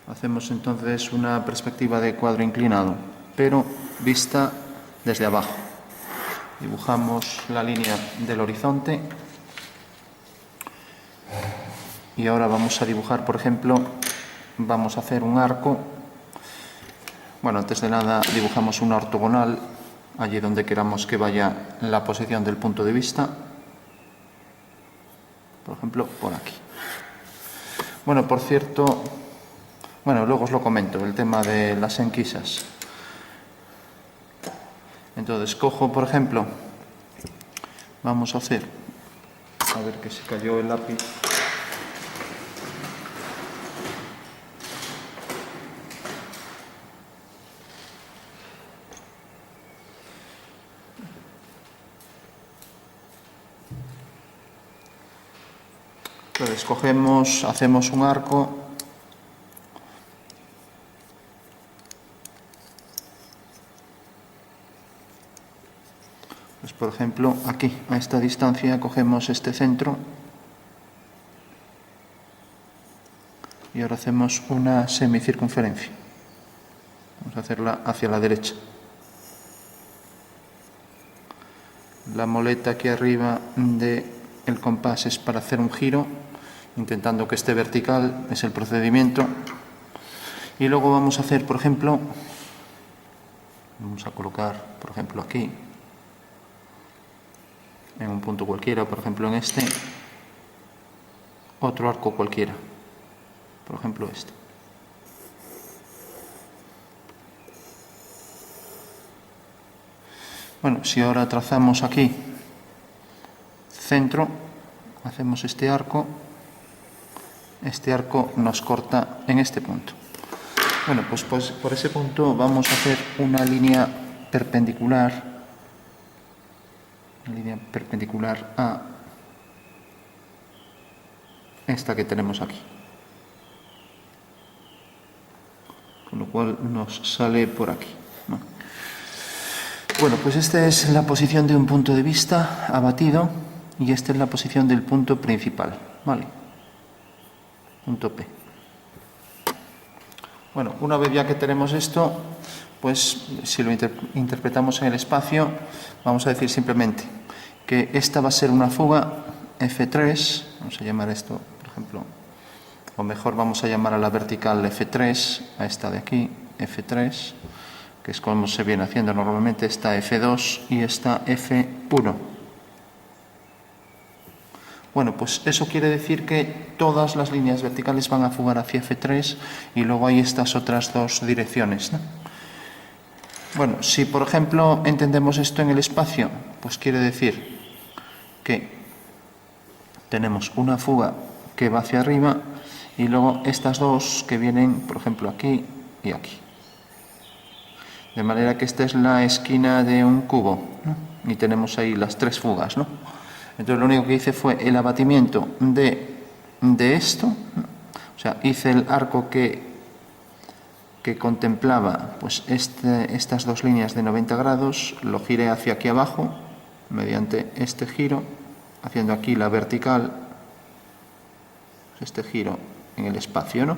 Hacemos entonces una perspectiva de cuadro inclinado, pero vista desde abajo. Dibujamos la línea del horizonte y ahora vamos a dibujar, por ejemplo, vamos a hacer un arco. Bueno, antes de nada dibujamos una ortogonal allí donde queramos que vaya la posición del punto de vista, por ejemplo, por aquí. Bueno, por cierto, luego os lo comento, el tema de las enquisas. Entonces, cojo, por ejemplo, vamos a hacer, a ver que se cayó el lápiz. Entonces, hacemos un arco. Pues, por ejemplo, aquí, a esta distancia, cogemos este centro y ahora hacemos una semicircunferencia. Vamos a hacerla hacia la derecha. La moleta aquí arriba del compás es para hacer un giro, intentando que esté vertical, es el procedimiento. Y luego vamos a hacer, por ejemplo, vamos a colocar, por ejemplo, aquí, en un punto cualquiera, por ejemplo en este, otro arco cualquiera, por ejemplo este. Bueno, si ahora trazamos aquí centro, hacemos este arco nos corta en este punto. Bueno, pues por ese punto vamos a hacer una línea perpendicular a esta que tenemos aquí, con lo cual nos sale por aquí, ¿no? Bueno, pues esta es la posición de un punto de vista abatido y esta es la posición del punto principal, ¿vale? Punto P. Bueno, una vez ya que tenemos esto, pues si lo interpretamos en el espacio, vamos a decir simplemente que esta va a ser una fuga F3, vamos a llamar esto, por ejemplo, o mejor vamos a llamar a la vertical F3, a esta de aquí, F3, que es como se viene haciendo normalmente, esta F2 y esta F1. Bueno, pues eso quiere decir que todas las líneas verticales van a fugar hacia F3 y luego hay estas otras dos direcciones, ¿no? Bueno, si por ejemplo entendemos esto en el espacio, pues quiere decir que tenemos una fuga que va hacia arriba y luego estas dos que vienen, por ejemplo, aquí y aquí. De manera que esta es la esquina de un cubo, ¿no? Y tenemos ahí las tres fugas, ¿no? Entonces lo único que hice fue el abatimiento de esto, ¿no? O sea, hice el arco que contemplaba pues estas dos líneas de 90 grados, lo giré hacia aquí abajo mediante este giro, haciendo aquí la vertical, este giro en el espacio, ¿no?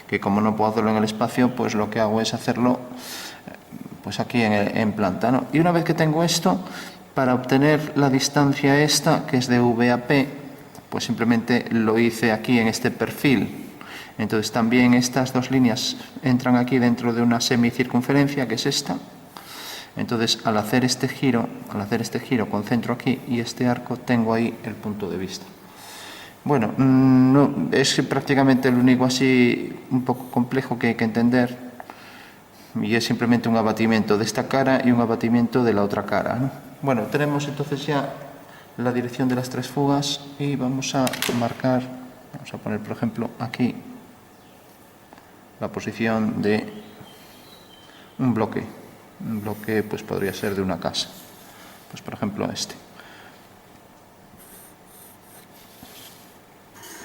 Que como no puedo hacerlo en el espacio, pues lo que hago es hacerlo pues aquí en planta, ¿no? Y una vez que tengo esto, para obtener la distancia esta, que es de V a P, pues simplemente lo hice aquí en este perfil. Entonces también estas dos líneas entran aquí dentro de una semicircunferencia, que es esta. Entonces al hacer este giro con centro aquí y este arco, tengo ahí el punto de vista. Bueno, no, es prácticamente el único así un poco complejo que hay que entender, y es simplemente un abatimiento de esta cara y un abatimiento de la otra cara, ¿no? Bueno, tenemos entonces ya la dirección de las tres fugas y vamos a marcar, vamos a poner por ejemplo aquí la posición de un bloque pues podría ser de una casa, pues por ejemplo este.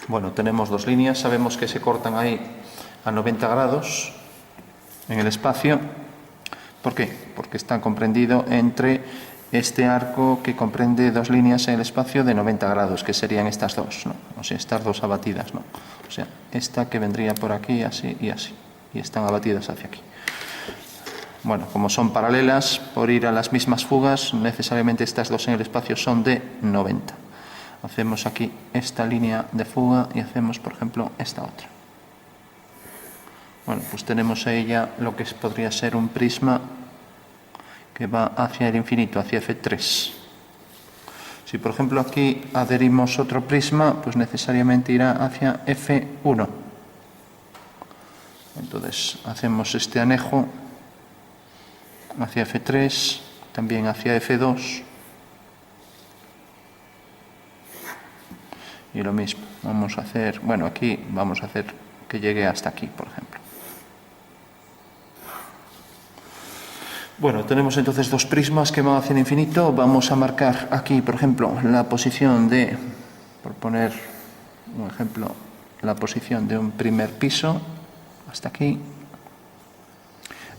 Bueno, tenemos dos líneas, sabemos que se cortan ahí a 90 grados en el espacio. ¿Por qué? Porque está comprendido entre este arco que comprende dos líneas en el espacio de 90 grados, que serían estas dos, ¿no? O sea, estas dos abatidas, ¿no? O sea, esta que vendría por aquí, así y así. y están abatidas hacia aquí. Bueno, como son paralelas, por ir a las mismas fugas, necesariamente estas dos en el espacio son de 90. Hacemos aquí esta línea de fuga y hacemos, por ejemplo, esta otra. Bueno, pues tenemos ahí ya lo que podría ser un prisma que va hacia el infinito, hacia F3. Si, por ejemplo, aquí adherimos otro prisma, pues necesariamente irá hacia F1. Entonces, hacemos este anejo hacia F3, también hacia F2. Y lo mismo, vamos a hacer, bueno, aquí vamos a hacer que llegue hasta aquí, por ejemplo. Bueno, tenemos entonces dos prismas que van hacia el infinito. Vamos a marcar aquí, por ejemplo, la posición de, por poner un ejemplo, la posición de un primer piso, hasta aquí.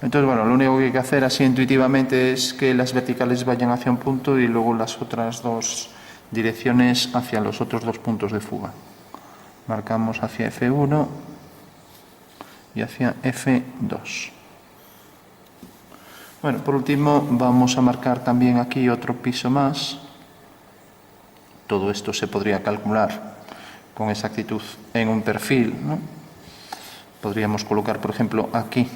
Entonces, bueno, lo único que hay que hacer así intuitivamente es que las verticales vayan hacia un punto y luego las otras dos direcciones hacia los otros dos puntos de fuga. Marcamos hacia F1 y hacia F2. Bueno, por último vamos a marcar también aquí otro piso más. Todo esto se podría calcular con exactitud en un perfil, ¿no? Podríamos colocar, por ejemplo, aquí,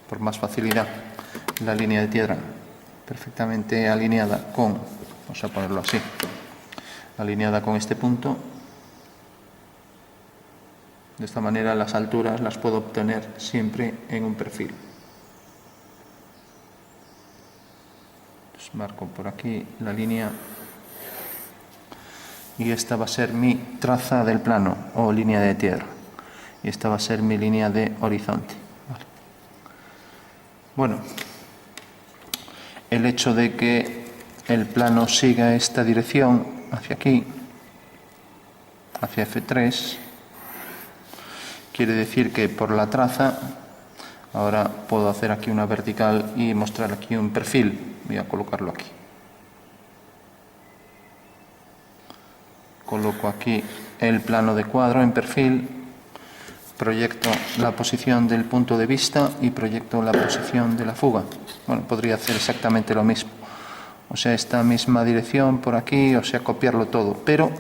por más facilidad, la línea de tierra perfectamente alineada con, vamos a ponerlo así, alineada con este punto. De esta manera las alturas las puedo obtener siempre en un perfil. Entonces marco por aquí la línea y esta va a ser mi traza del plano o línea de tierra y esta va a ser mi línea de horizonte. Vale. Bueno, el hecho de que el plano siga esta dirección hacia aquí, hacia F3, quiere decir que por la traza ahora puedo hacer aquí una vertical y mostrar aquí un perfil. Voy a colocarlo aquí. Coloco aquí el plano de cuadro en perfil, proyecto la posición del punto de vista y proyecto la posición de la fuga. Bueno, podría hacer exactamente lo mismo. O sea, esta misma dirección por aquí, o sea, copiarlo todo. Pero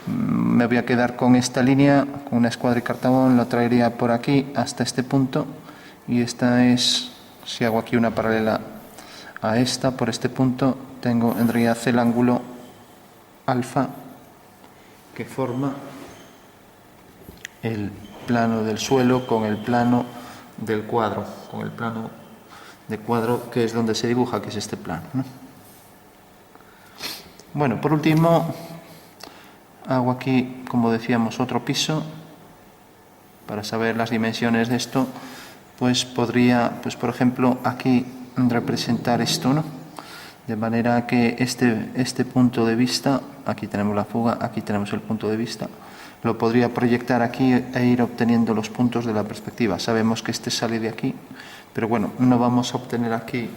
me voy a quedar con esta línea, con una escuadra y cartabón, la traería por aquí hasta este punto. Y esta es, si hago aquí una paralela a esta, por este punto, en realidad el ángulo alfa que forma el plano del suelo con el plano del cuadro, con el plano de cuadro que es donde se dibuja, que es este plano, ¿no? Bueno, por último, hago aquí, como decíamos, otro piso. Para saber las dimensiones de esto, pues podría, pues por ejemplo, aquí representar esto, ¿no? De manera que este punto de vista, aquí tenemos la fuga, aquí tenemos el punto de vista, lo podría proyectar aquí e ir obteniendo los puntos de la perspectiva. Sabemos que este sale de aquí, pero bueno, no vamos a obtener aquí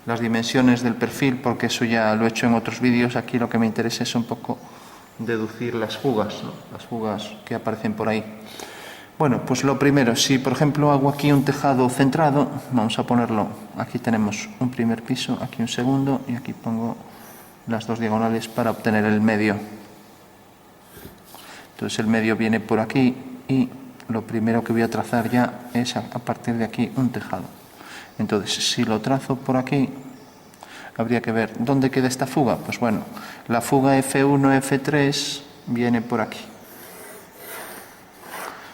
las dimensiones del perfil porque eso ya lo he hecho en otros vídeos. Aquí lo que me interesa es un poco deducir las fugas, ¿no? Las fugas que aparecen por ahí. Bueno, pues lo primero, si por ejemplo hago aquí un tejado centrado, vamos a ponerlo, aquí tenemos un primer piso, aquí un segundo y aquí pongo las dos diagonales para obtener el medio. Entonces el medio viene por aquí y lo primero que voy a trazar ya es a partir de aquí un tejado. Entonces si lo trazo por aquí, habría que ver dónde queda esta fuga. Pues bueno, la fuga F1, F3 viene por aquí.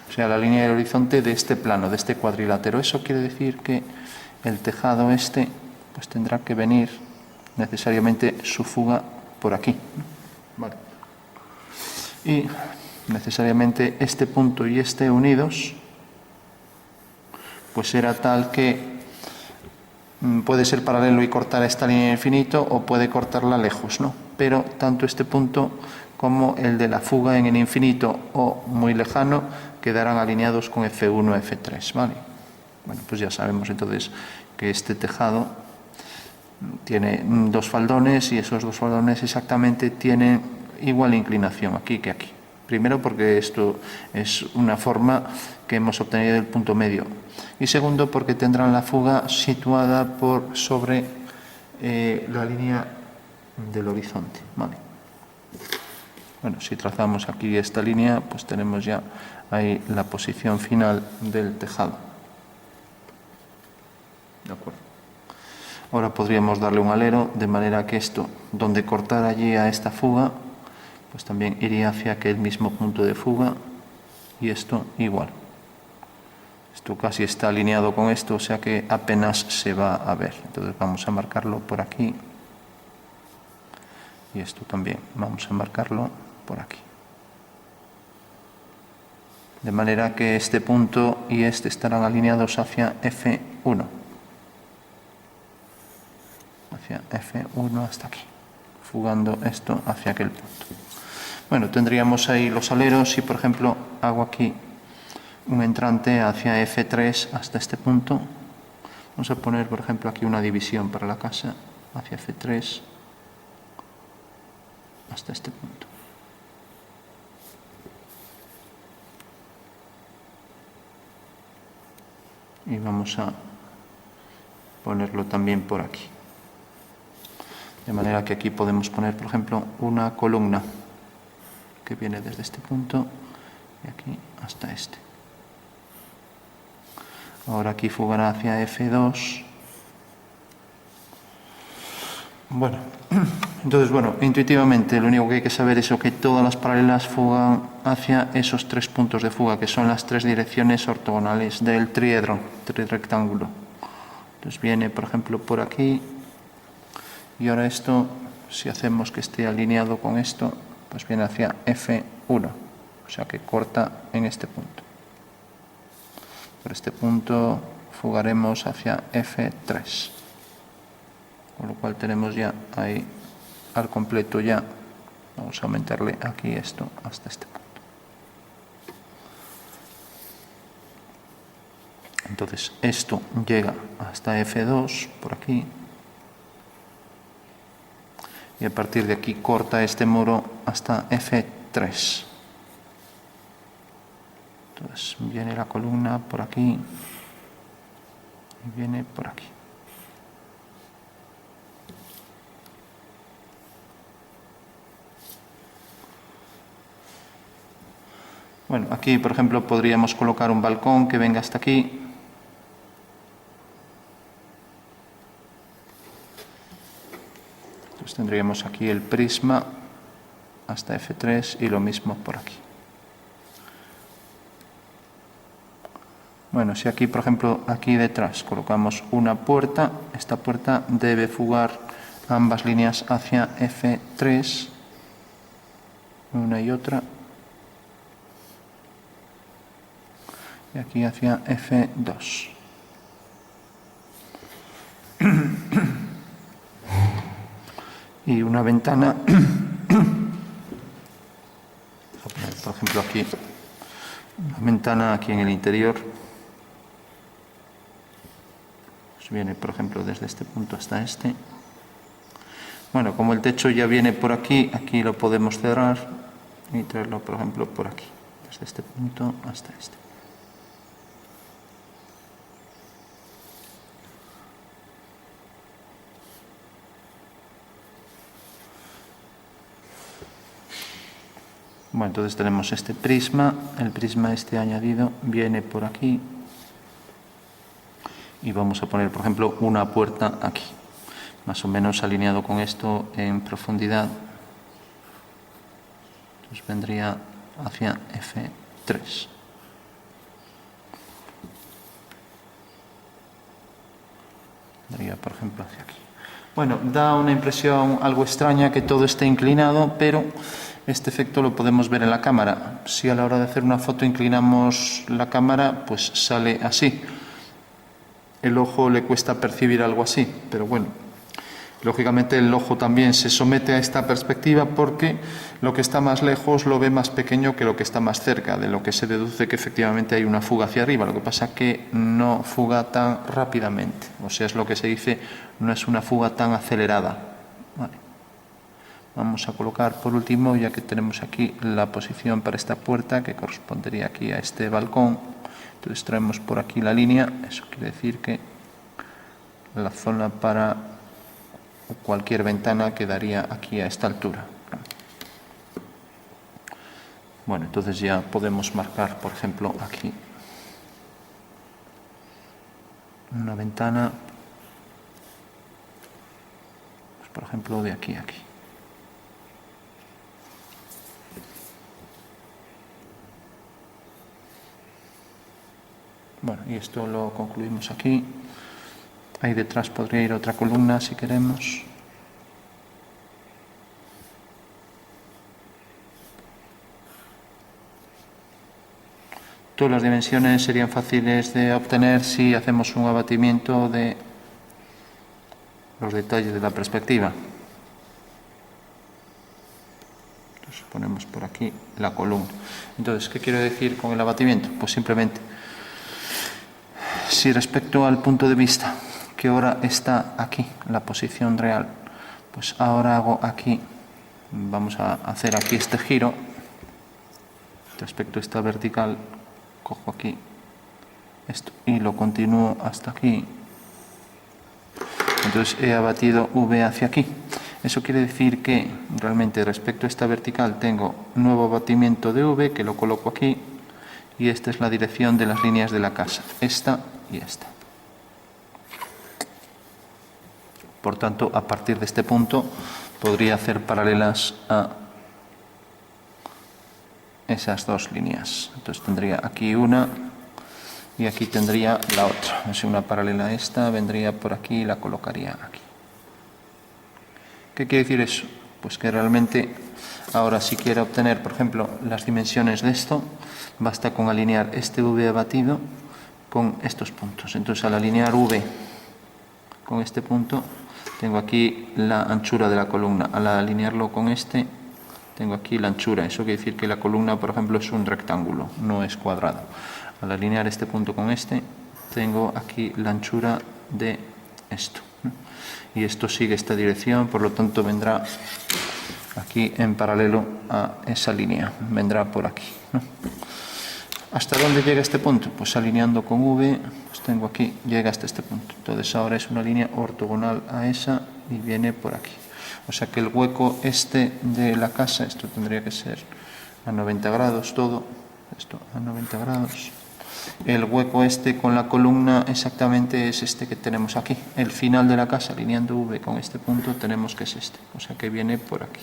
O sea, la línea del horizonte de este plano, de este cuadrilátero. Eso quiere decir que el tejado este pues tendrá que venir necesariamente su fuga por aquí, ¿no? Vale. Y necesariamente este punto y este unidos pues será tal que puede ser paralelo y cortar esta línea de infinito o puede cortarla lejos, ¿no? Pero tanto este punto como el de la fuga en el infinito o muy lejano quedarán alineados con F1, F3, ¿vale? Bueno, pues ya sabemos entonces que este tejado tiene dos faldones y esos dos faldones exactamente tienen igual inclinación aquí que aquí. Primero porque esto es una forma que hemos obtenido del punto medio. Y segundo porque tendrán la fuga situada por sobre la línea del horizonte. Vale. Bueno, si trazamos aquí esta línea, pues tenemos ya ahí la posición final del tejado. ¿De acuerdo? Ahora podríamos darle un alero, de manera que esto, donde cortar allí a esta fuga, pues también iría hacia aquel mismo punto de fuga, y esto igual. Esto casi está alineado con esto, o sea que apenas se va a ver. Entonces vamos a marcarlo por aquí. Y esto también vamos a marcarlo por aquí. De manera que este punto y este estarán alineados hacia F1. Hacia F1 hasta aquí. Fugando esto hacia aquel punto. Bueno, tendríamos ahí los aleros y, por ejemplo, hago aquí un entrante hacia F3 hasta este punto. Vamos a poner, por ejemplo, aquí una división para la casa hacia F3 hasta este punto. Y vamos a ponerlo también por aquí. De manera que aquí podemos poner, por ejemplo, una columna que viene desde este punto y aquí hasta este. Ahora aquí fugará hacia F2. Bueno, entonces, intuitivamente lo único que hay que saber es que todas las paralelas fugan hacia esos tres puntos de fuga, que son las tres direcciones ortogonales del triedro, trirrectángulo. Entonces viene, por ejemplo, por aquí, y ahora esto, si hacemos que esté alineado con esto, pues viene hacia F1, o sea que corta en este punto. Por este punto fugaremos hacia F3. Con lo cual tenemos ya ahí al completo ya. Vamos a aumentarle aquí esto hasta este punto. Entonces esto llega hasta F2 por aquí. Y a partir de aquí corta este muro hasta F3. Entonces viene la columna por aquí y viene por aquí. Bueno, aquí, por ejemplo, podríamos colocar un balcón que venga hasta aquí. Entonces tendríamos aquí el prisma hasta F3 y lo mismo por aquí. Bueno, si aquí, por ejemplo, aquí detrás colocamos una puerta, esta puerta debe fugar ambas líneas hacia F3, una y otra. Y aquí hacia F2. Y una ventana, por ejemplo aquí, una ventana aquí en el interior, pues viene por ejemplo desde este punto hasta este. Bueno, como el techo ya viene por aquí, aquí lo podemos cerrar y traerlo por ejemplo por aquí, desde este punto hasta este. Bueno, entonces tenemos este prisma, el prisma este añadido viene por aquí y vamos a poner, por ejemplo, una puerta aquí, más o menos alineado con esto en profundidad. Entonces vendría hacia F3. Vendría, por ejemplo, hacia aquí. Bueno, da una impresión algo extraña que todo esté inclinado, pero este efecto lo podemos ver en la cámara. Si a la hora de hacer una foto inclinamos la cámara, pues sale así. El ojo le cuesta percibir algo así, pero bueno, lógicamente el ojo también se somete a esta perspectiva porque lo que está más lejos lo ve más pequeño que lo que está más cerca, de lo que se deduce que efectivamente hay una fuga hacia arriba. Lo que pasa es que no fuga tan rápidamente, o sea, es lo que se dice, no es una fuga tan acelerada. Vale. vamos a colocar por último, ya que tenemos aquí la posición para esta puerta, que correspondería aquí a este balcón, entonces traemos por aquí la línea, eso quiere decir que la zona para cualquier ventana quedaría aquí a esta altura. Bueno, entonces ya podemos marcar, por ejemplo, aquí una ventana, pues por ejemplo de aquí a aquí. Bueno, y esto lo concluimos aquí. Ahí detrás podría ir otra columna si queremos. Todas las dimensiones serían fáciles de obtener si hacemos un abatimiento de los detalles de la perspectiva. Entonces ponemos por aquí la columna. Entonces, ¿qué quiero decir con el abatimiento? Pues simplemente, si respecto al punto de vista que ahora está aquí, la posición real, pues ahora hago aquí, vamos a hacer aquí este giro, respecto a esta vertical, cojo aquí esto y lo continúo hasta aquí. Entonces he abatido V hacia aquí. Eso quiere decir que realmente respecto a esta vertical tengo nuevo abatimiento de V, que lo coloco aquí, y esta es la dirección de las líneas de la casa, esta y esta. Por tanto, a partir de este punto podría hacer paralelas a esas dos líneas. Entonces tendría aquí una y aquí tendría la otra. Si una paralela a esta vendría por aquí y la colocaría aquí. ¿Qué quiere decir eso? Pues que realmente ahora si quiero obtener, por ejemplo, las dimensiones de esto, basta con alinear este V abatido con estos puntos. Entonces al alinear V con este punto, tengo aquí la anchura de la columna. Al alinearlo con este, tengo aquí la anchura. Eso quiere decir que la columna, por ejemplo, es un rectángulo, no es cuadrado. Al alinear este punto con este, tengo aquí la anchura de esto. Y esto sigue esta dirección, por lo tanto vendrá aquí en paralelo a esa línea, vendrá por aquí, ¿no? ¿Hasta dónde llega este punto? Pues alineando con V, pues tengo aquí, llega hasta este punto. Entonces ahora es una línea ortogonal a esa y viene por aquí. O sea que el hueco este de la casa, esto tendría que ser a 90 grados todo, esto a 90 grados. El hueco este con la columna exactamente es este que tenemos aquí. El final de la casa, alineando V con este punto, tenemos que es este. O sea que viene por aquí.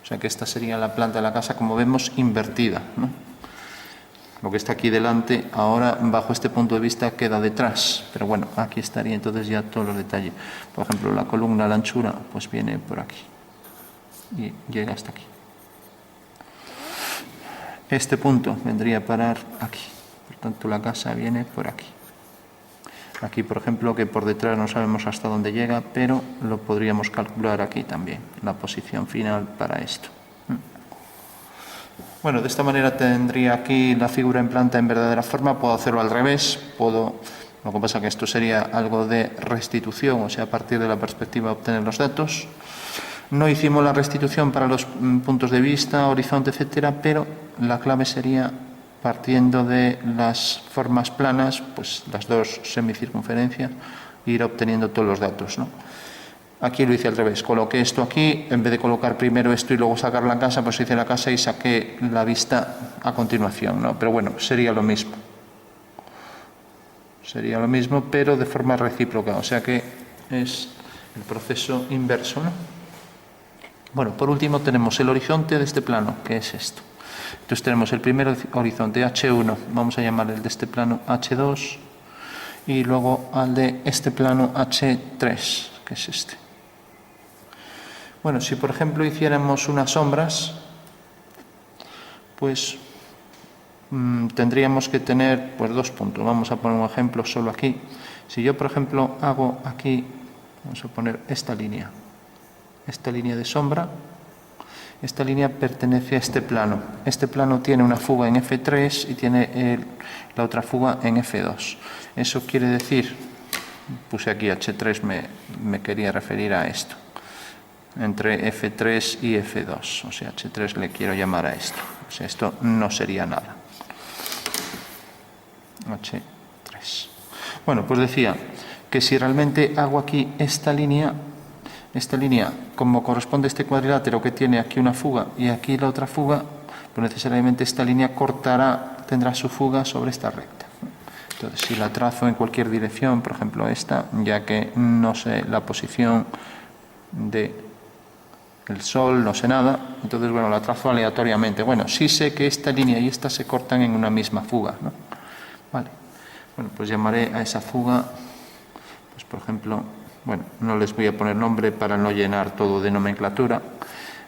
O sea que esta sería la planta de la casa, como vemos, invertida, ¿no? Lo que está aquí delante, ahora bajo este punto de vista queda detrás. Pero bueno, aquí estaría entonces ya todos los detalles. Por ejemplo, la columna, la anchura, pues viene por aquí. Y llega hasta aquí. Este punto vendría a parar aquí. Por tanto, la casa viene por aquí. Aquí, por ejemplo, que por detrás no sabemos hasta dónde llega, pero lo podríamos calcular aquí también, la posición final para esto. Bueno, de esta manera tendría aquí la figura en planta en verdadera forma. Puedo hacerlo al revés, lo que pasa es que esto sería algo de restitución, o sea, a partir de la perspectiva obtener los datos. No hicimos la restitución para los puntos de vista, horizonte, etcétera, pero la clave sería, partiendo de las formas planas, pues las dos semicircunferencias, ir obteniendo todos los datos, ¿no? Aquí lo hice al revés, coloqué esto aquí, en vez de colocar primero esto y luego sacar la casa, pues hice la casa y saqué la vista a continuación, ¿no? Pero bueno, sería lo mismo. Sería lo mismo, pero de forma recíproca, o sea que es el proceso inverso, ¿no? Bueno, por último tenemos el horizonte de este plano, que es esto. Entonces tenemos el primer horizonte H1, vamos a llamarle el de este plano H2, y luego al de este plano H3, que es este. Bueno, si por ejemplo hiciéramos unas sombras, pues tendríamos que tener pues dos puntos. Vamos a poner un ejemplo solo aquí. Si yo por ejemplo hago aquí, vamos a poner esta línea de sombra, esta línea pertenece a este plano. Este plano tiene una fuga en F3 y tiene la otra fuga en F2. Eso quiere decir, puse aquí H3, me quería referir a esto. entre F3 y F2, o sea, H3 le quiero llamar a esto, o sea, esto no sería nada. H3. Bueno, pues decía que si realmente hago aquí esta línea, como corresponde a este cuadrilátero que tiene aquí una fuga y aquí la otra fuga, pues necesariamente esta línea tendrá su fuga sobre esta recta. Entonces, si la trazo en cualquier dirección, por ejemplo esta, ya que no sé la posición del Sol, no sé nada, entonces, bueno, la trazo aleatoriamente. Bueno, sí sé que esta línea y esta se cortan en una misma fuga, ¿no? Vale. Bueno, pues llamaré a esa fuga, pues por ejemplo, bueno, no les voy a poner nombre para no llenar todo de nomenclatura.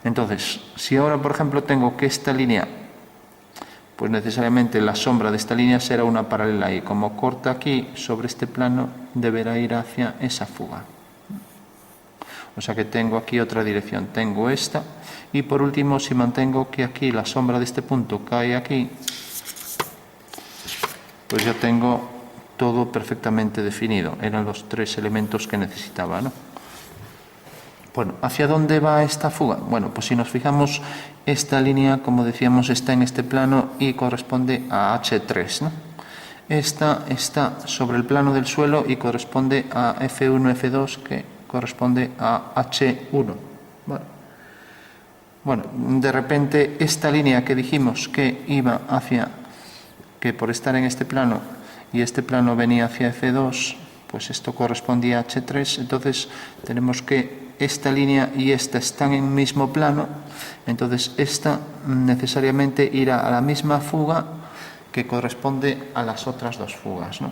Entonces, si ahora, por ejemplo, tengo que esta línea, pues necesariamente la sombra de esta línea será una paralela y como corta aquí sobre este plano, deberá ir hacia esa fuga. O sea que tengo aquí otra dirección, tengo esta, y por último, si mantengo que aquí la sombra de este punto cae aquí, pues ya tengo todo perfectamente definido. Eran los tres elementos que necesitaba, ¿no? Bueno, ¿hacia dónde va esta fuga? Bueno, pues si nos fijamos, esta línea, como decíamos, está en este plano y corresponde a H3, ¿no? Esta está sobre el plano del suelo y corresponde a F1, F2, que corresponde a H1. Bueno, de repente esta línea que dijimos que iba que por estar en este plano y este plano venía hacia F2, pues esto correspondía a H3, entonces tenemos que esta línea y esta están en el mismo plano, entonces esta necesariamente irá a la misma fuga que corresponde a las otras dos fugas, ¿no?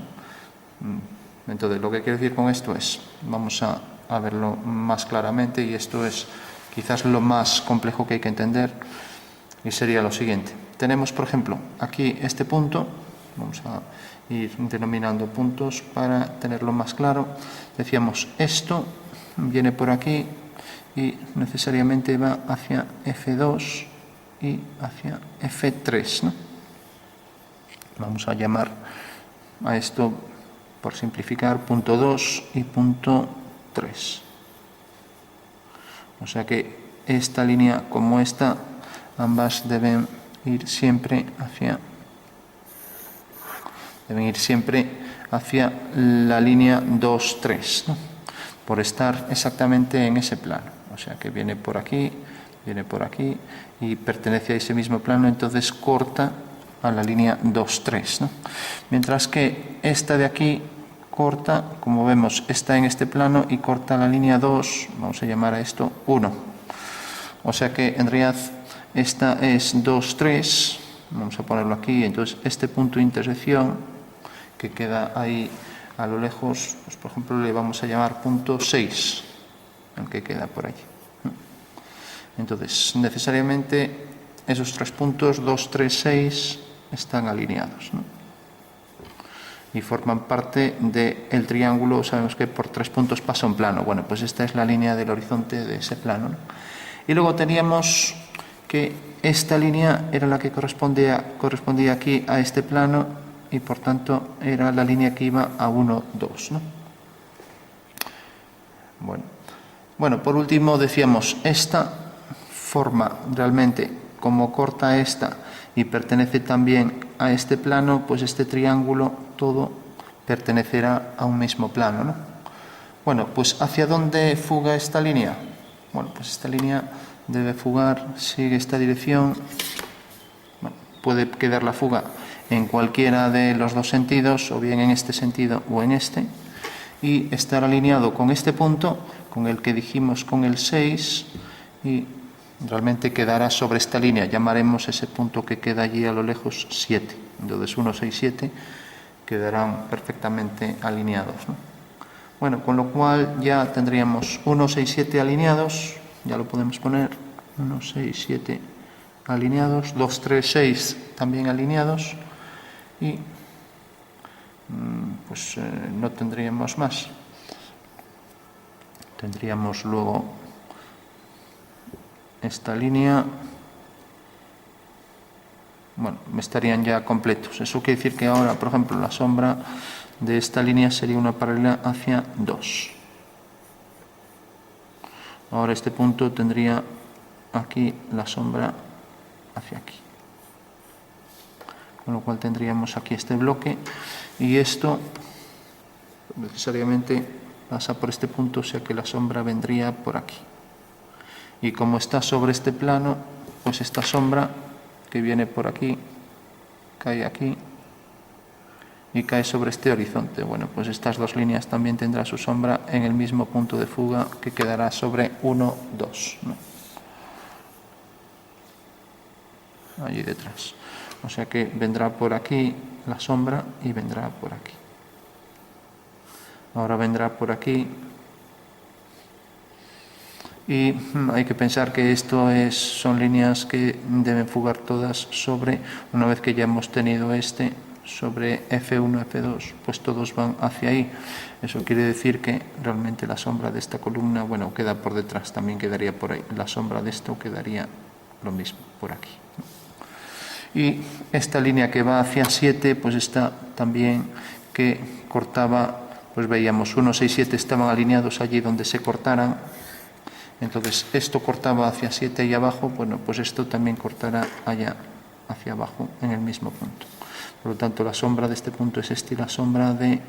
Entonces, lo que quiero decir con esto es, vamos a verlo más claramente, y esto es quizás lo más complejo que hay que entender, y sería lo siguiente. Tenemos, por ejemplo, aquí este punto, vamos a ir denominando puntos para tenerlo más claro. Decíamos, esto viene por aquí y necesariamente va hacia F2 y hacia F3, ¿no? Vamos a llamar a esto, por simplificar, punto 2 y punto 3. O sea que esta línea como esta, ambas deben ir siempre hacia la línea 2, 3, ¿no? Por estar exactamente en ese plano. O sea que viene por aquí y pertenece a ese mismo plano, entonces corta a la línea 2, 3, ¿no? Mientras que esta de aquí corta, como vemos, está en este plano y corta la línea 2, vamos a llamar a esto 1. O sea que en realidad esta es 2, 3, vamos a ponerlo aquí, entonces este punto de intersección que queda ahí a lo lejos, pues por ejemplo le vamos a llamar punto 6, el que queda por allí. Entonces, necesariamente esos tres puntos, 2, 3, 6, están alineados, ¿no? Y forman parte del triángulo. Sabemos que por 3 puntos pasa un plano. Bueno, pues esta es la línea del horizonte de ese plano, ¿no? Y luego teníamos que esta línea era la que correspondía aquí a este plano y por tanto era la línea que iba a 1, 2, ¿no? Bueno, por último decíamos, esta forma realmente como corta esta y pertenece también a este plano, pues este triángulo todo pertenecerá a un mismo plano, ¿no? Bueno, pues ¿hacia dónde fuga esta línea? Bueno, pues esta línea debe fugar, sigue esta dirección. Bueno, puede quedar la fuga en cualquiera de los dos sentidos, o bien en este sentido o en este, y estar alineado con este punto, con el que dijimos con el 6, y realmente quedará sobre esta línea. Llamaremos ese punto que queda allí a lo lejos 7. Entonces 1, 6, 7 quedarán perfectamente alineados, ¿no? Bueno, con lo cual ya tendríamos 1, 6, 7 alineados, ya lo podemos poner, 1, 6, 7 alineados, 2, 3, 6 también alineados, y pues no tendríamos más. Tendríamos luego esta línea, bueno, estarían ya completos. Eso quiere decir que ahora, por ejemplo, la sombra de esta línea sería una paralela hacia 2. Ahora este punto tendría aquí la sombra hacia aquí. Con lo cual tendríamos aquí este bloque y esto necesariamente pasa por este punto, o sea que la sombra vendría por aquí. Y como está sobre este plano, pues esta sombra que viene por aquí, cae aquí y cae sobre este horizonte. Bueno, pues estas dos líneas también tendrá su sombra en el mismo punto de fuga que quedará sobre 1, 2, ¿no? Allí detrás. O sea que vendrá por aquí la sombra y vendrá por aquí. Ahora vendrá por aquí. Y hay que pensar que esto son líneas que deben fugar todas sobre, una vez que ya hemos tenido este, sobre F1, F2, pues todos van hacia ahí. Eso quiere decir que realmente la sombra de esta columna, bueno, queda por detrás, también quedaría por ahí. La sombra de esto quedaría lo mismo, por aquí. Y esta línea que va hacia 7, pues está también que cortaba, pues veíamos 1, 6, 7 estaban alineados allí donde se cortaran. Entonces esto cortaba hacia 7 y abajo, bueno, pues esto también cortará allá hacia abajo en el mismo punto. Por lo tanto, la sombra de este punto es este y la sombra de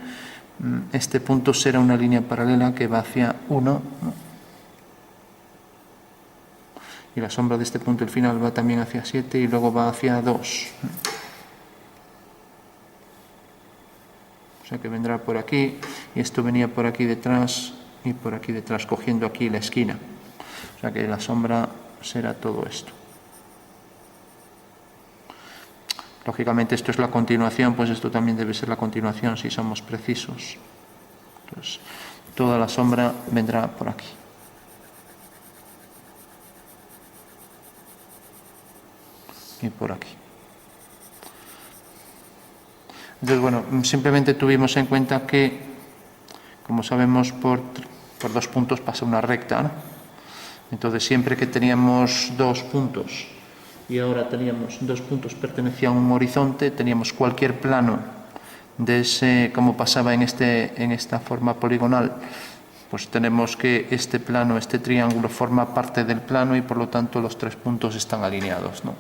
este punto será una línea paralela que va hacia 1, ¿no? Y la sombra de este punto, el final, va también hacia 7 y luego va hacia 2. O sea que vendrá por aquí y esto venía por aquí detrás y por aquí detrás, cogiendo aquí la esquina. O sea que la sombra será todo esto. Lógicamente esto es la continuación, pues esto también debe ser la continuación si somos precisos. Entonces, toda la sombra vendrá por aquí. Y por aquí. Entonces, bueno, simplemente tuvimos en cuenta que, como sabemos, por 2 puntos pasa una recta, ¿no? Entonces, siempre que teníamos 2 puntos y ahora teníamos 2 puntos pertenecían a un horizonte, teníamos cualquier plano de ese, como pasaba en esta forma poligonal, pues tenemos que este plano, este triángulo, forma parte del plano y por lo tanto los 3 puntos están alineados, ¿no?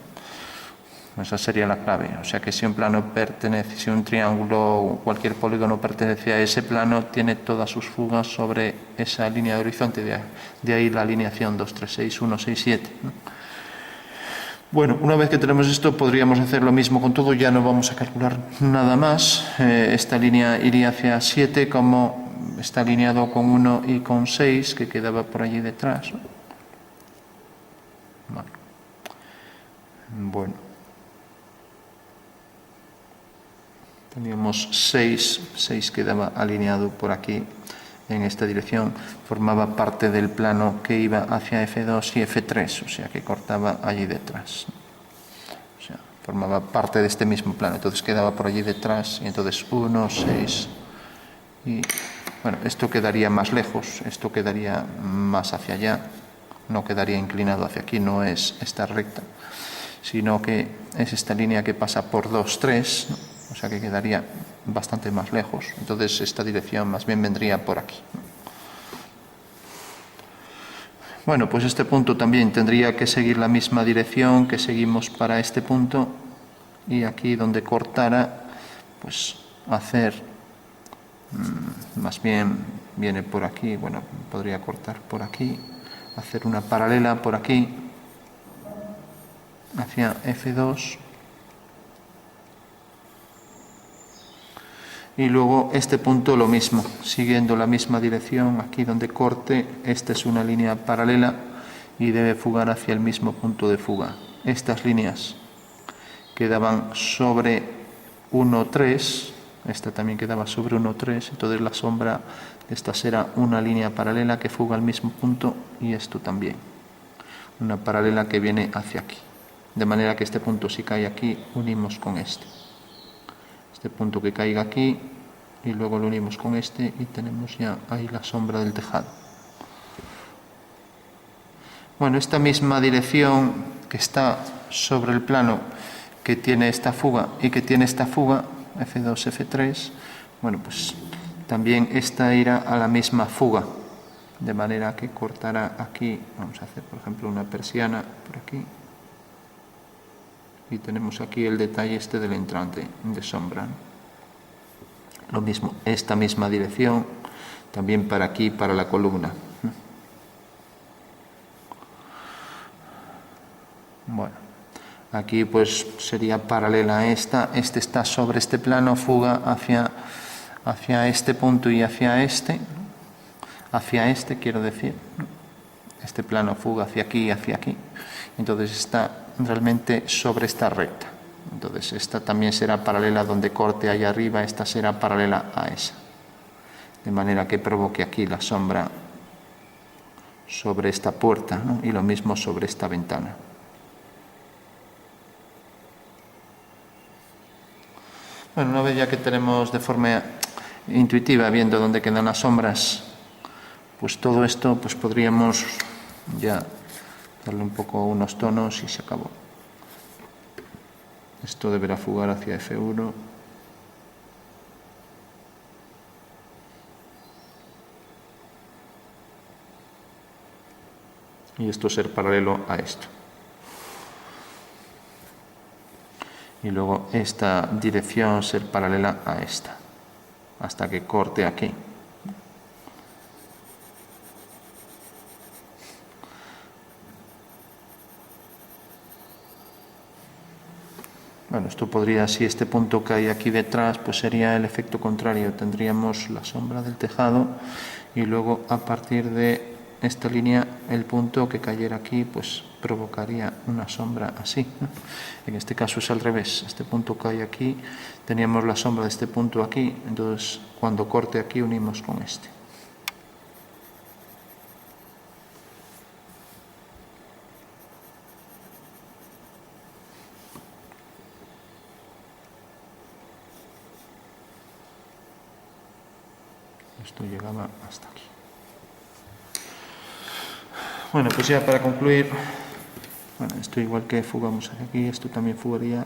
Esa sería la clave. O sea que si un plano pertenece, si un triángulo o cualquier polígono pertenece a ese plano, tiene todas sus fugas sobre esa línea de horizonte. De ahí la alineación 2, 3, 6, 1, 6, 7. Bueno, una vez que tenemos esto, podríamos hacer lo mismo con todo. Ya no vamos a calcular nada más. Esta línea iría hacia 7, como está alineado con 1 y con 6, que quedaba por allí detrás. Vale. Bueno. Teníamos 6 quedaba alineado por aquí en esta dirección, formaba parte del plano que iba hacia F2 y F3, o sea que cortaba allí detrás. O sea, formaba parte de este mismo plano, entonces quedaba por allí detrás y entonces 1, 6 y bueno, esto quedaría más lejos, esto quedaría más hacia allá, no quedaría inclinado hacia aquí, no es esta recta, sino que es esta línea que pasa por 2, 3, ¿no? O sea que quedaría bastante más lejos. Entonces esta dirección más bien vendría por aquí. Bueno, pues este punto también tendría que seguir la misma dirección que seguimos para este punto. Y aquí donde cortara, pues hacer, más bien viene por aquí, bueno, podría cortar por aquí, hacer una paralela por aquí, hacia F2. Y luego este punto lo mismo, siguiendo la misma dirección, aquí donde corte, esta es una línea paralela y debe fugar hacia el mismo punto de fuga. Estas líneas quedaban sobre 1, 3, esta también quedaba sobre 1, 3, entonces la sombra de esta será una línea paralela que fuga al mismo punto y esto también, una paralela que viene hacia aquí. De manera que este punto, si cae aquí, unimos con este punto que caiga aquí y luego lo unimos con este y tenemos ya ahí la sombra del tejado. Bueno, esta misma dirección que está sobre el plano que tiene esta fuga y que tiene esta fuga, F2, F3, bueno, pues también esta irá a la misma fuga, de manera que cortará aquí. Vamos a hacer, por ejemplo, una persiana por aquí. Y tenemos aquí el detalle este del entrante de sombra. Lo mismo, esta misma dirección, también para aquí, para la columna. Bueno, aquí pues sería paralela a esta. Este está sobre este plano, fuga hacia este punto y hacia este quiero decir. Este plano fuga hacia aquí y hacia aquí. Entonces está realmente sobre esta recta. Entonces esta también será paralela donde corte allá arriba, esta será paralela a esa. De manera que provoque aquí la sombra sobre esta puerta, ¿no? Y lo mismo sobre esta ventana. Bueno, una vez ya que tenemos de forma intuitiva viendo dónde quedan las sombras, pues todo esto pues podríamos ya darle un poco unos tonos y se acabó. Esto deberá fugar hacia F1. Y esto ser paralelo a esto. Y luego esta dirección ser paralela a esta, hasta que corte aquí. Bueno, esto podría, si este punto cae aquí detrás, pues sería el efecto contrario. Tendríamos la sombra del tejado y luego a partir de esta línea, el punto que cayera aquí, pues provocaría una sombra así, ¿no? En este caso es al revés. Este punto cae aquí, teníamos la sombra de este punto aquí, entonces cuando corte aquí unimos con este. Esto llegaba hasta aquí. Bueno, pues ya para concluir, bueno, esto igual que fugamos hacia aquí, esto también fugaría,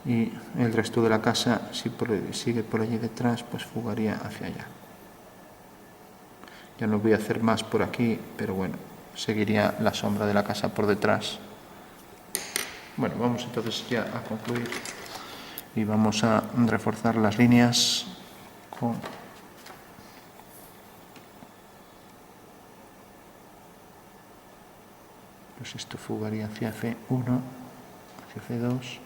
y el resto de la casa, si sigue por allí detrás, pues fugaría hacia allá. Ya no voy a hacer más por aquí, pero bueno, seguiría la sombra de la casa por detrás. Bueno, vamos entonces ya a concluir y vamos a reforzar las líneas con pues esto fugaría hacia F1, hacia F2.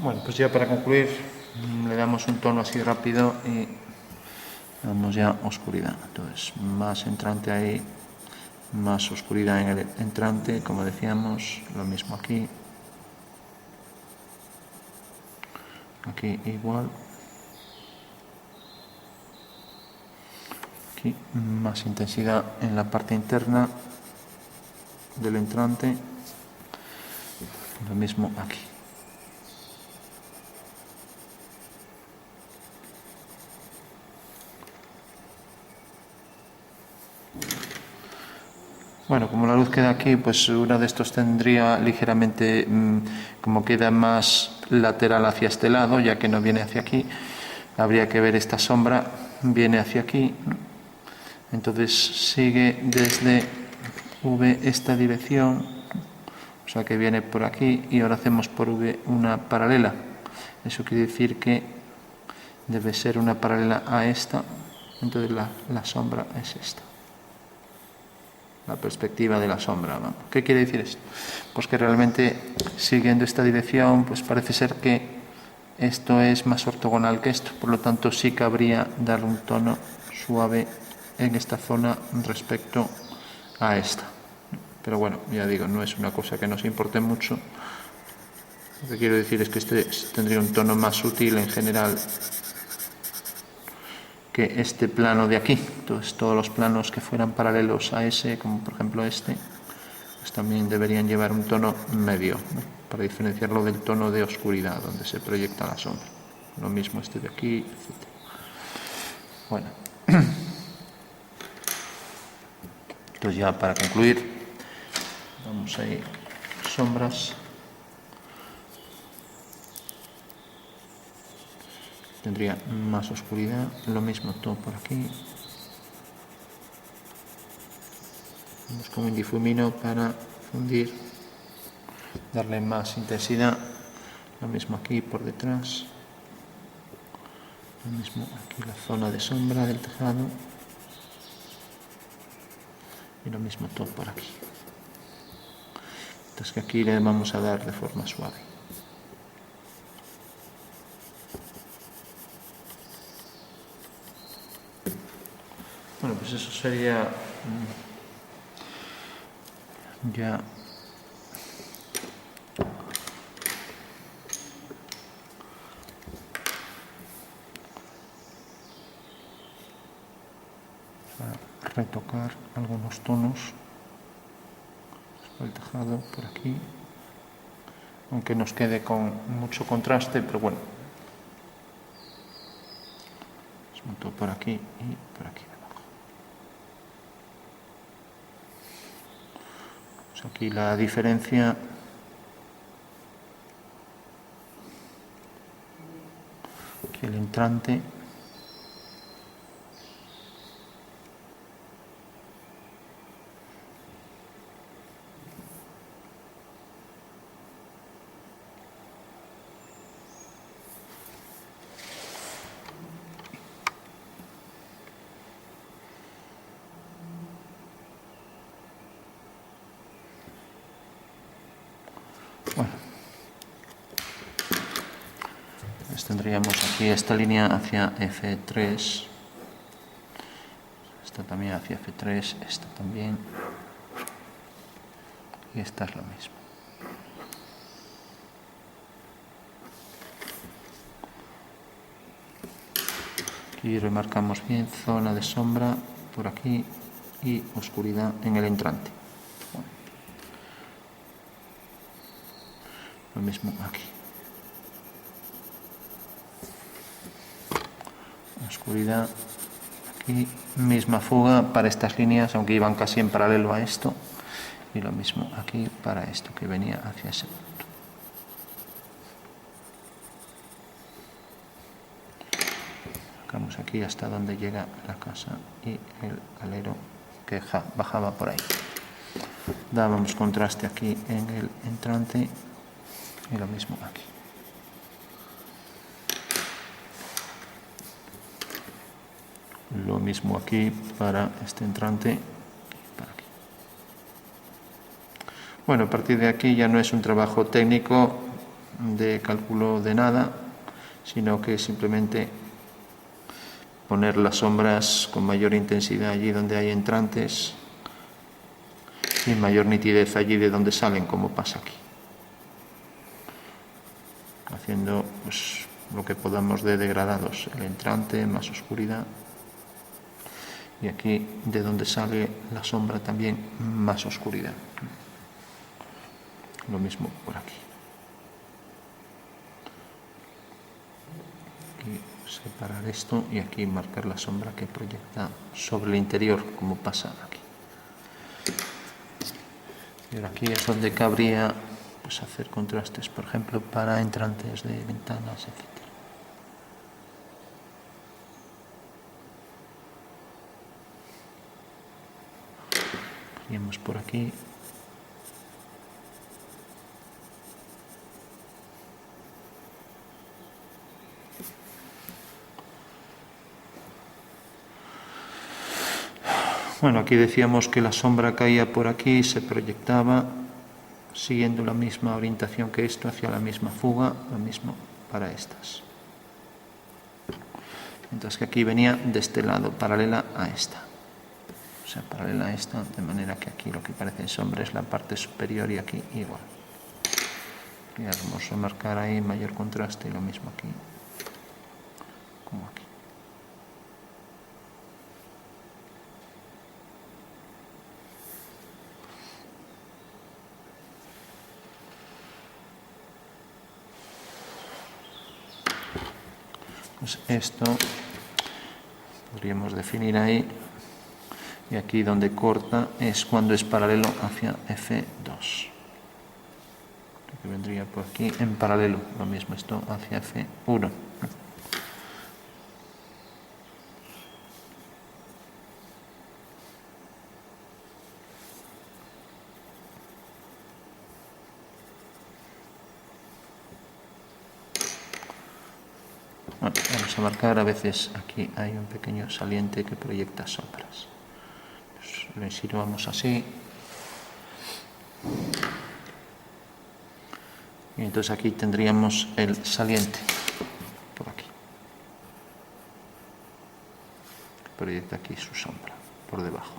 Bueno, pues ya para concluir, le damos un tono así rápido y damos ya oscuridad. Entonces, más entrante ahí, más oscuridad en el entrante, como decíamos, lo mismo aquí. Aquí igual. Aquí más intensidad en la parte interna del entrante. Lo mismo aquí. Bueno, como la luz queda aquí, pues uno de estos tendría ligeramente, como queda más lateral hacia este lado, ya que no viene hacia aquí, habría que ver esta sombra, viene hacia aquí, entonces sigue desde V esta dirección, o sea que viene por aquí, y ahora hacemos por V una paralela. Eso quiere decir que debe ser una paralela a esta, entonces la sombra es esta. La perspectiva de la sombra. ¿Qué quiere decir esto? Pues que realmente siguiendo esta dirección, pues parece ser que esto es más ortogonal que esto, por lo tanto sí cabría darle un tono suave en esta zona respecto a esta. Pero bueno, ya digo, no es una cosa que nos importe mucho. Lo que quiero decir es que este tendría un tono más sutil en general que este plano de aquí. Entonces todos los planos que fueran paralelos a ese, como por ejemplo este, pues también deberían llevar un tono medio, ¿no? Para diferenciarlo del tono de oscuridad donde se proyecta la sombra. Lo mismo este de aquí, etc. Bueno, entonces ya para concluir, vamos a ir sombras. Tendría más oscuridad, lo mismo todo por aquí. Vamos con un difumino para fundir, darle más intensidad. Lo mismo aquí por detrás. Lo mismo aquí la zona de sombra del tejado. Y lo mismo todo por aquí. Entonces que aquí le vamos a dar de forma suave. Bueno, pues eso sería ya para retocar algunos tonos el tejado por aquí, aunque nos quede con mucho contraste, pero bueno, todo por aquí y por aquí debajo. Pues aquí la diferencia que el entrante bueno, pues tendríamos aquí esta línea hacia F3, esta también hacia F3, esta también, y esta es lo mismo. Aquí remarcamos bien zona de sombra por aquí y oscuridad en el entrante. Bueno, lo mismo aquí. Oscuridad aquí, misma fuga para estas líneas, aunque iban casi en paralelo a esto, y lo mismo aquí para esto que venía hacia ese punto. Sacamos aquí hasta donde llega la casa y el alero que bajaba por ahí. Dábamos contraste aquí en el entrante y lo mismo aquí. Lo mismo aquí para este entrante y para aquí. Bueno, a partir de aquí ya no es un trabajo técnico de cálculo de nada, sino que simplemente poner las sombras con mayor intensidad allí donde hay entrantes y mayor nitidez allí de donde salen, como pasa aquí. Haciendo pues, lo que podamos de degradados, el entrante, más oscuridad. Y aquí, de donde sale la sombra, también más oscuridad. Lo mismo por aquí. Aquí separar esto y aquí marcar la sombra que proyecta sobre el interior, como pasa aquí. Y ahora aquí es donde cabría pues, hacer contrastes, por ejemplo, para entrantes de ventanas, etc. Seguimos por aquí. Bueno, aquí decíamos que la sombra caía por aquí, se proyectaba siguiendo la misma orientación que esto, hacia la misma fuga, lo mismo para estas. Mientras que aquí venía de este lado, paralela a esta. o sea, paralela a esta, de manera que aquí lo que parece en sombra es la parte superior y aquí igual. Y vamos a marcar ahí mayor contraste y lo mismo aquí, como aquí. Pues esto podríamos definir ahí, y aquí donde corta es cuando es paralelo hacia F2, que vendría por aquí en paralelo, lo mismo esto hacia F1. Bueno, vamos a marcar, a veces aquí hay un pequeño saliente que proyecta sombras. Pues lo insinuamos así. Y entonces aquí tendríamos el saliente, por aquí. Proyecta aquí su sombra, por debajo.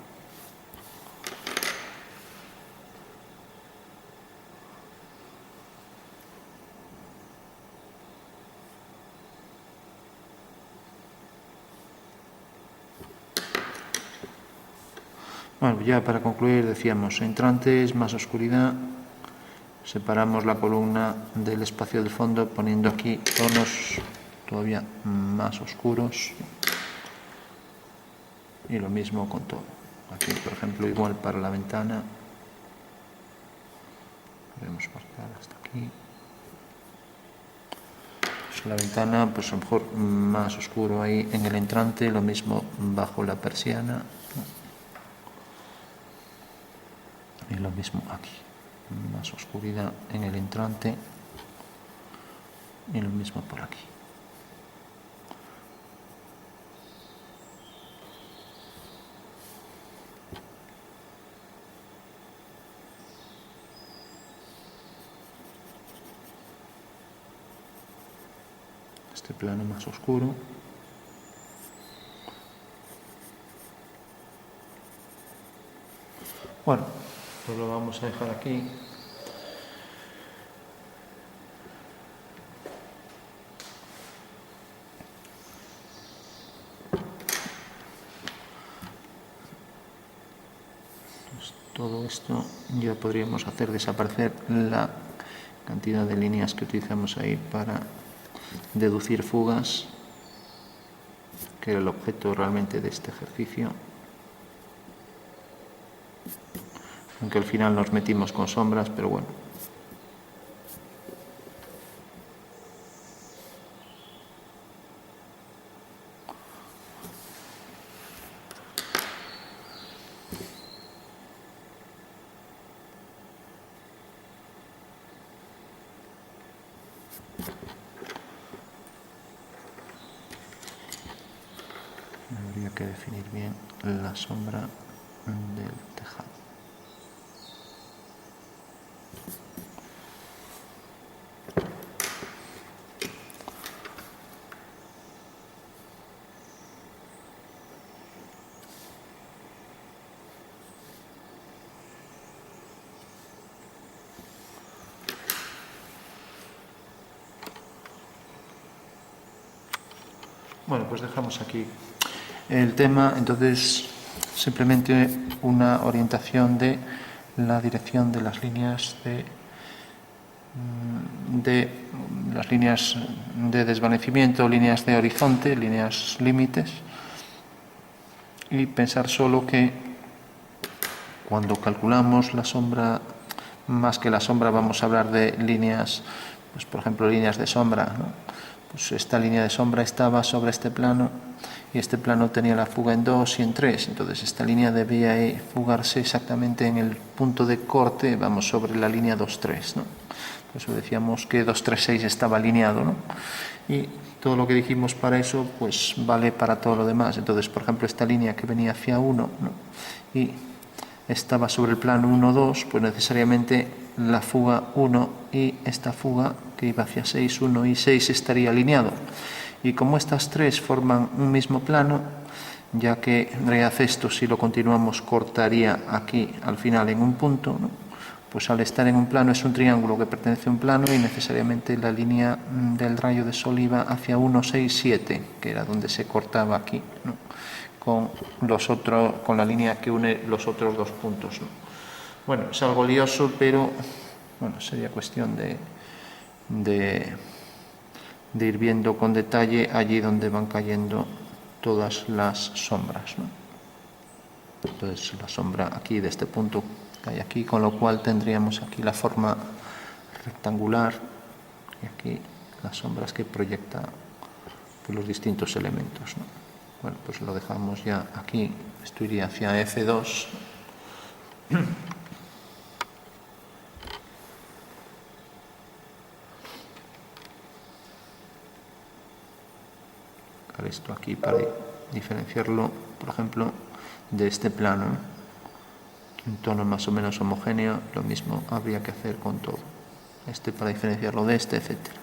Bueno, ya para concluir decíamos, entrantes, más oscuridad, separamos la columna del espacio del fondo poniendo aquí tonos todavía más oscuros y lo mismo con todo. Aquí, por ejemplo, igual para la ventana, podemos marcar hasta aquí. Pues la ventana, pues a lo mejor más oscuro ahí en el entrante, lo mismo bajo la persiana. Y lo mismo aquí, más oscuridad en el entrante y lo mismo por aquí. Este plano más oscuro. Bueno, pues lo vamos a dejar aquí. Pues todo esto ya podríamos hacer desaparecer la cantidad de líneas que utilizamos ahí para deducir fugas, que era el objeto realmente de este ejercicio. Aunque al final nos metimos con sombras, pero bueno. Habría que definir bien la sombra del tejado. Bueno, pues dejamos aquí el tema, entonces simplemente una orientación de la dirección de las líneas de desvanecimiento, líneas de horizonte, líneas límites, y pensar solo que cuando calculamos la sombra, más que la sombra vamos a hablar de líneas, pues por ejemplo líneas de sombra, ¿no? Pues esta línea de sombra estaba sobre este plano y este plano tenía la fuga en 2 y en 3, entonces esta línea debía fugarse exactamente en el punto de corte, vamos, sobre la línea 2-3, ¿no? Por eso decíamos que 2-3-6 estaba alineado, ¿no? Y todo lo que dijimos para eso, pues vale para todo lo demás. Entonces, por ejemplo, esta línea que venía hacia 1, ¿no? Y estaba sobre el plano 1-2, pues necesariamente la fuga 1 y esta fuga que iba hacia 6, 1 y 6 estaría alineado. Y como estas tres forman un mismo plano, ya que en realidad esto, si lo continuamos, cortaría aquí al final en un punto, ¿no? Pues al estar en un plano es un triángulo que pertenece a un plano y necesariamente la línea del rayo de sol iba hacia 1, 6, 7, que era donde se cortaba aquí, ¿no? Con la línea que une los otros dos puntos, ¿no? Bueno, es algo lioso, pero bueno, sería cuestión de ir viendo con detalle allí donde van cayendo todas las sombras, ¿no? Entonces la sombra aquí de este punto cae aquí, con lo cual tendríamos aquí la forma rectangular y aquí las sombras que proyecta por los distintos elementos, ¿no? Bueno, pues lo dejamos ya aquí. Esto iría hacia F2. Esto aquí para diferenciarlo, por ejemplo, de este plano, ¿no? Un tono más o menos homogéneo, lo mismo habría que hacer con todo. Este para diferenciarlo de este, etcétera.